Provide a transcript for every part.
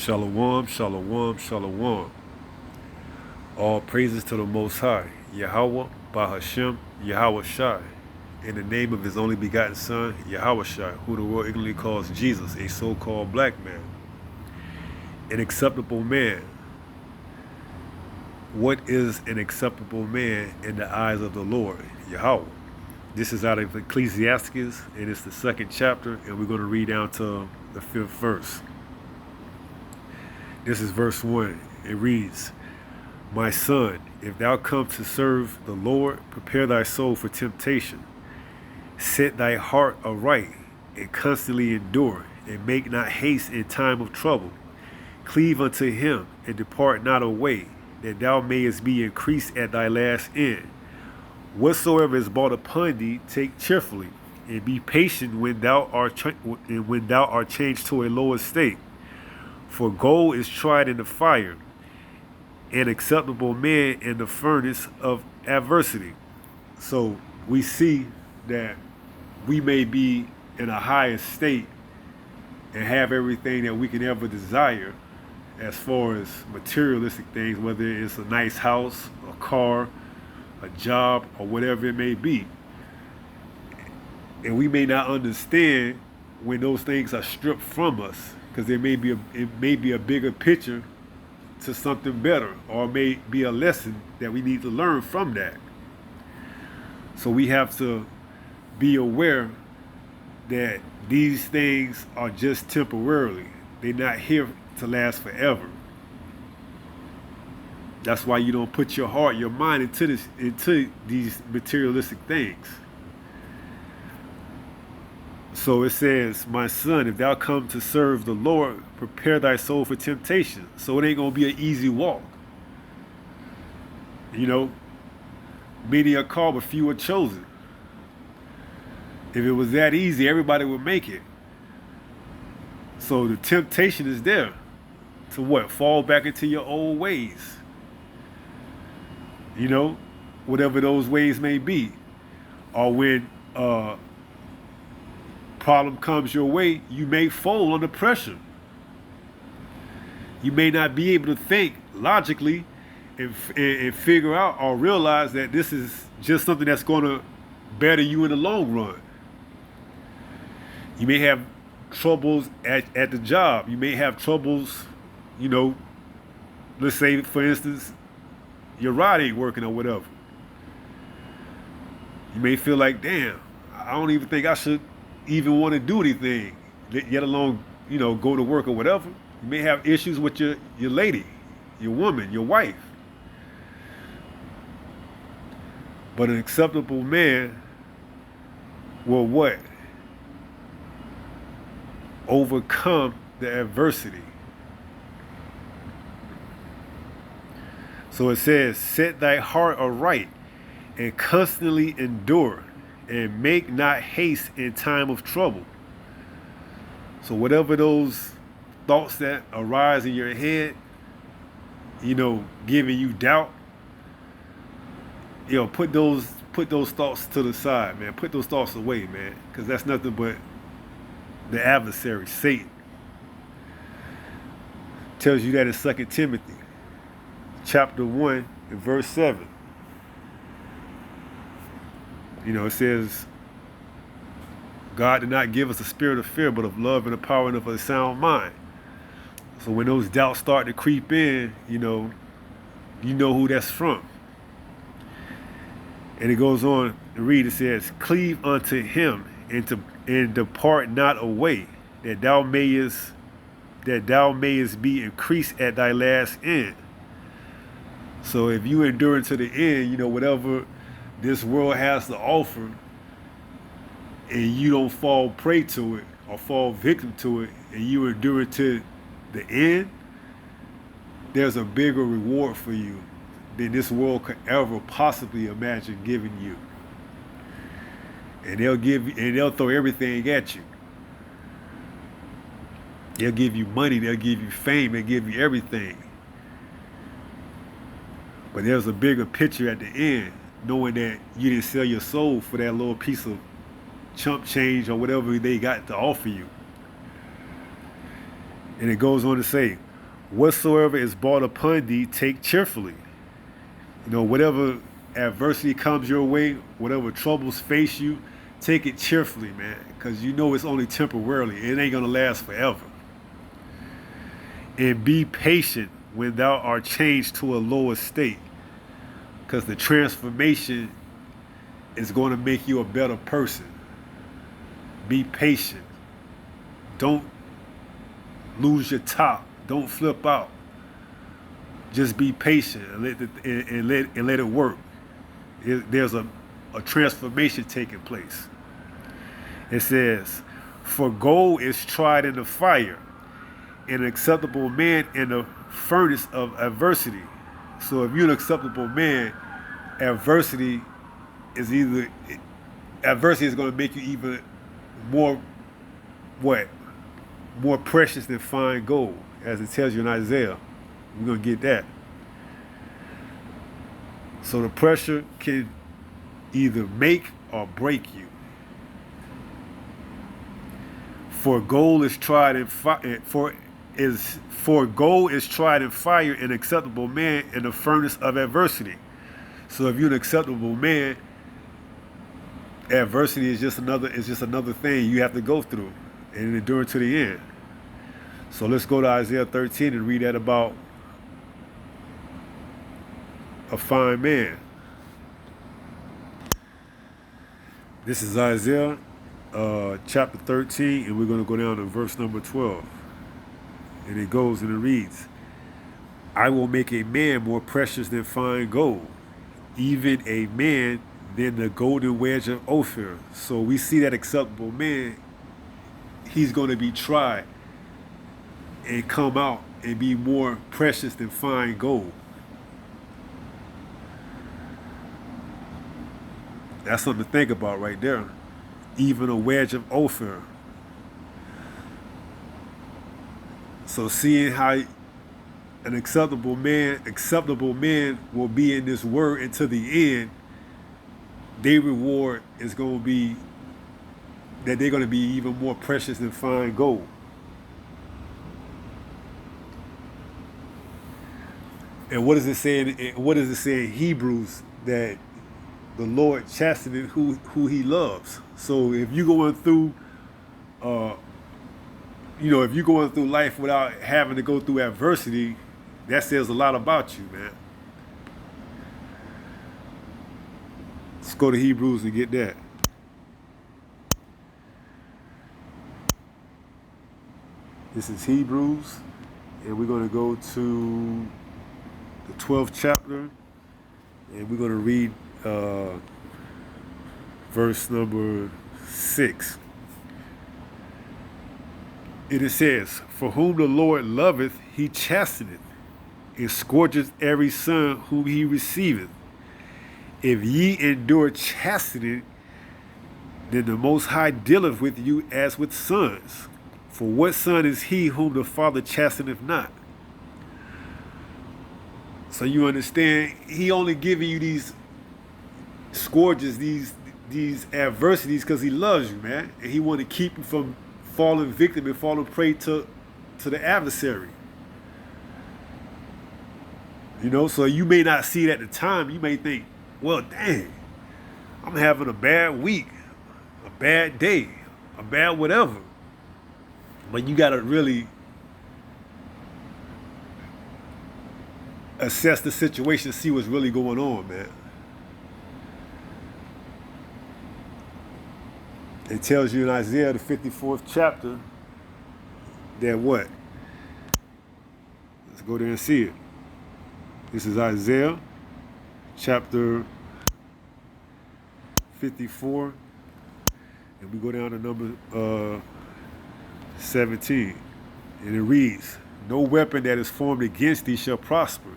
Shalom, shalom, shalom. All praises to the Most High, Yahweh, Bahashem, Yahweh Shai. In the name of his only begotten Son, Yahweh Shai, who the world ignorantly calls Jesus, a so-called black man. An acceptable man. What is an acceptable man in the eyes of the Lord, Yahweh? This is out of Ecclesiastes, and it's the 2nd chapter, and we're going to read down to the 5th verse. This is verse 1. It reads, My son, if thou come to serve the Lord, prepare thy soul for temptation. Set thy heart aright, and constantly endure, and make not haste in time of trouble. Cleave unto him, and depart not away, that thou mayest be increased at thy last end. Whatsoever is brought upon thee, take cheerfully, and be patient when thou art changed to a lower state. For gold is tried in the fire, an acceptable man in the furnace of adversity. So we see that we may be in a higher state and have everything that we can ever desire as far as materialistic things, whether it's a nice house, a car, a job, or whatever it may be. And we may not understand when those things are stripped from us, because it may be a bigger picture to something better, or it may be a lesson that we need to learn from that. So we have to be aware that these things are just temporarily. They're not here to last forever. That's why you don't put your heart, your mind into these materialistic things. So it says, My son, if thou come to serve the Lord, prepare thy soul for temptation. So it ain't going to be an easy walk. You know, many are called, but few are chosen. If it was that easy, everybody would make it. So the temptation is there to what? Fall back into your old ways. You know, whatever those ways may be. Or when problem comes your way, you may fold under pressure. You may not be able to think logically and figure out or realize that this is just something that's going to better you in the long run. You may have troubles at the job. You may have troubles, you know, let's say, for instance, your ride ain't working or whatever. You may feel like, damn, I don't even think I should even want to do anything, yet alone, you know, go to work or whatever. You may have issues with your lady, your woman, your wife. But an acceptable man will what? Overcome the adversity. So it says, set thy heart aright and constantly endure, and make not haste in time of trouble. So whatever those thoughts that arise in your head, you know, giving you doubt, you know, put those thoughts to the side, man. Put those thoughts away, man, because that's nothing but the adversary, Satan. Tells you that in 2 Timothy chapter 1 and verse 7. You know, it says, God did not give us a spirit of fear, but of love and a power and of a sound mind. So when those doubts start to creep in, you know who that's from. And it goes on to read, it says, Cleave unto him and depart not away, that thou mayest be increased at thy last end. So if you endure to the end, you know, whatever this world has to offer, and you don't fall prey to it or fall victim to it, and you endure it to the end, there's a bigger reward for you than this world could ever possibly imagine giving you. And they'll throw everything at you. They'll give you money, they'll give you fame, they'll give you everything. But there's a bigger picture at the end, knowing that you didn't sell your soul for that little piece of chump change or whatever they got to offer you. And it goes on to say, Whatsoever is brought upon thee, take cheerfully. Whatever adversity comes your way, whatever troubles face you, take it cheerfully, man, because it's only temporarily. It ain't going to last forever. And be patient when thou art changed to a lower state, because the transformation is going to make you a better person. Be patient. Don't lose your top. Don't flip out. Just be patient and let it work. There's a transformation taking place. It says, for gold is tried in the fire, and an acceptable man in the furnace of adversity. So if you're an acceptable man, adversity is going to make you even more precious than fine gold, as it tells you in Isaiah. We're going to get that. So the pressure can either make or break you. For gold is tried in fire, for gold is tried in fire, an acceptable man in the furnace of adversity. So if you're an acceptable man, adversity is just another thing you have to go through and endure to the end. So let's go to Isaiah 13 and read that about a fine man. This is Isaiah chapter 13, and we're going to go down to verse number 12. And it goes and it reads, I will make a man more precious than fine gold, even a man than the golden wedge of Ophir. So we see that acceptable man, he's going to be tried and come out and be more precious than fine gold. That's something to think about right there. Even a wedge of Ophir. So seeing how an acceptable man will be in this word until the end, their reward is going to be that they're going to be even more precious than fine gold. And what does it say in Hebrews, that the Lord chasteneth who he loves? So if you're going through if you're going through life without having to go through adversity, that says a lot about you, man. Let's go to Hebrews and get that. This is Hebrews, and we're going to go to the 12th chapter, and we're going to read verse number 6. It says, for whom the Lord loveth, he chasteneth, and scourgeth every son whom he receiveth. If ye endure chastening, then the Most High dealeth with you as with sons. For what son is he whom the Father chasteneth not? So you understand, he only giving you these scourges, these adversities, because he loves you, man. And he want to keep you from falling victim and falling prey to the adversary. So you may not see it at the time. You may think, well, dang, I'm having a bad week, a bad day, a bad whatever. But you got to really assess the situation, see what's really going on, man. It tells you in Isaiah, the 54th chapter, that what? Let's go there and see it. This is Isaiah chapter 54, and we go down to number 17, and it reads, no weapon that is formed against thee shall prosper,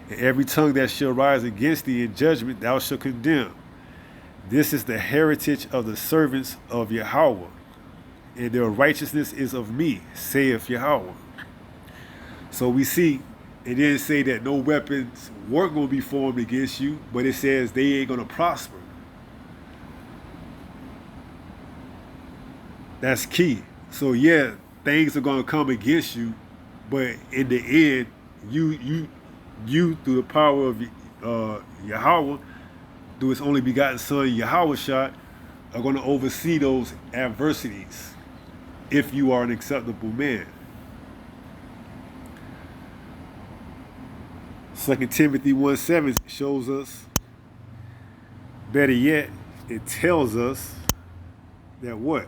and every tongue that shall rise against thee in judgment thou shalt condemn. This is the heritage of the servants of Yahweh, and their righteousness is of me, saith Yahweh. So we see, it didn't say that no weapons weren't going to be formed against you, but it says they ain't going to prosper. That's key. So yeah, things are going to come against you, But in the end, you through the power of Yahweh, through His only begotten Son Yahweh, are going to oversee those adversities if you are an acceptable man. 2 Timothy 1:7 shows us, better yet, it tells us that what?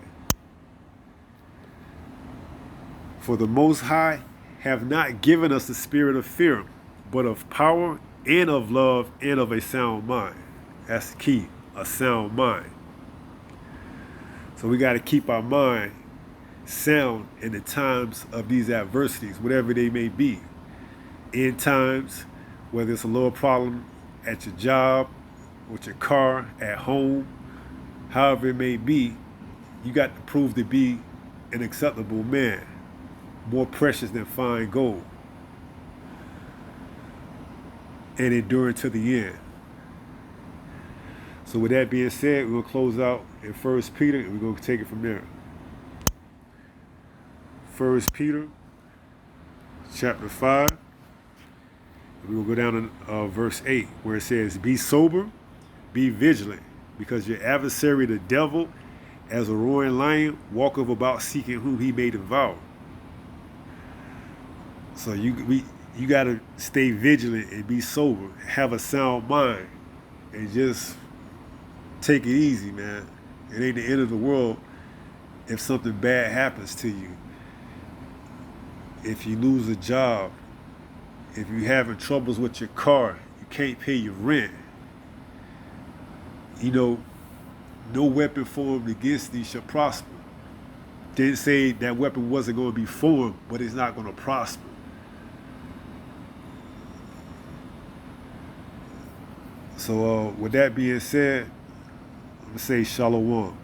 For the Most High have not given us the spirit of fear, but of power and of love and of a sound mind. That's the key, a sound mind. So we got to keep our mind sound in the times of these adversities, whatever they may be. In times, whether it's a little problem at your job, with your car, at home, however it may be, you got to prove to be an acceptable man, more precious than fine gold, and enduring to the end. So with that being said, we're going to close out in 1 Peter, and we're going to take it from there. 1 Peter chapter 5. We will go down to verse 8, where it says, be sober, be vigilant, because your adversary, the devil, as a roaring lion, walketh about seeking whom he may devour. So you got to stay vigilant and be sober, have a sound mind, and just take it easy, man. It ain't the end of the world if something bad happens to you. If you lose a job, if you're having troubles with your car, you can't pay your rent. No weapon formed against thee shall prosper. Didn't say that weapon wasn't going to be formed, but it's not going to prosper. So with that being said, I'm going to say shalom.